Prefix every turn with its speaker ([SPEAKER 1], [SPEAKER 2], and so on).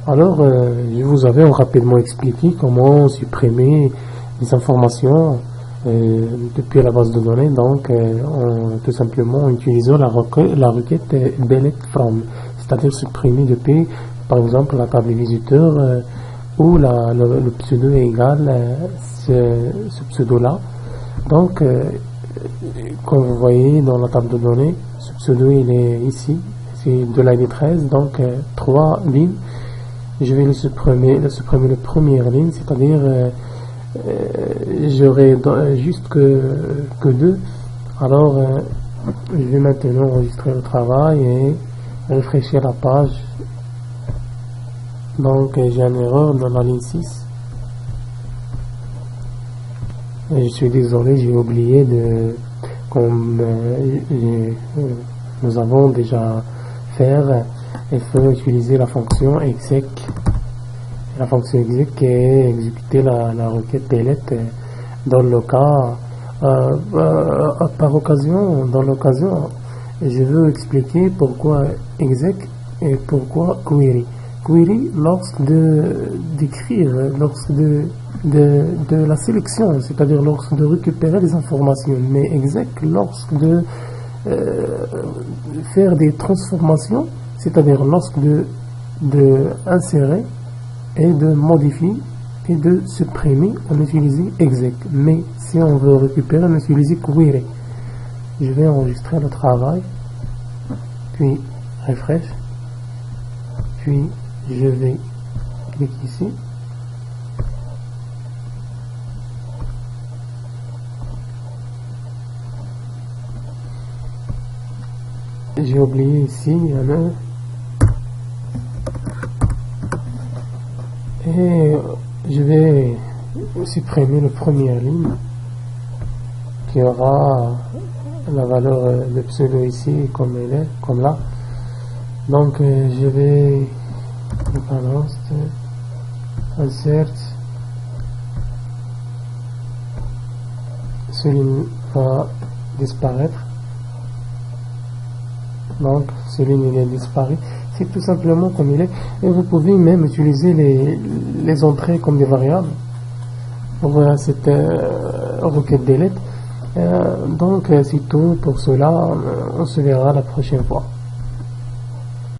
[SPEAKER 1] Alors, je vous avais rapidement expliqué comment supprimer les informations depuis la base de données, donc tout simplement en utilisant la requête delete from, c'est-à-dire supprimer depuis, par exemple, la table visiteur où le pseudo est égal ce pseudo-là. Donc, comme vous voyez dans la table de données, ce pseudo il est ici, c'est de l'ID 13, donc 3 lignes. Je vais le supprimer la première ligne, c'est-à-dire j'aurai juste que 2. Alors je vais maintenant enregistrer le travail et rafraîchir la page. Donc j'ai une erreur dans la ligne 6. Et je suis désolé, j'ai oublié comme nous avons déjà fait, il faut utiliser la fonction exec. La fonction exec qui est exécuter la requête delete dans le cas par occasion, dans l'occasion je veux expliquer pourquoi exec et pourquoi query. Query lorsque d'écrire, lorsque de la sélection, c'est-à-dire lorsque de récupérer les informations, mais exec lorsque de faire des transformations, c'est-à-dire lorsque de insérer et de modifier et de supprimer, on utilise exec. Mais si on veut récupérer, on utilise query. Je vais enregistrer le travail, puis refresh, puis je vais cliquer ici. J'ai oublié ici, il y en a. Et je vais supprimer la première ligne qui aura la valeur de pseudo ici comme elle est, comme là. Donc je vais insert, ce ligne va disparaître. Donc ce ligne il est disparu. C'est tout simplement comme il est, et vous pouvez même utiliser les entrées comme des variables pour cette requête delete. Donc c'est tout pour cela, on se verra la prochaine fois.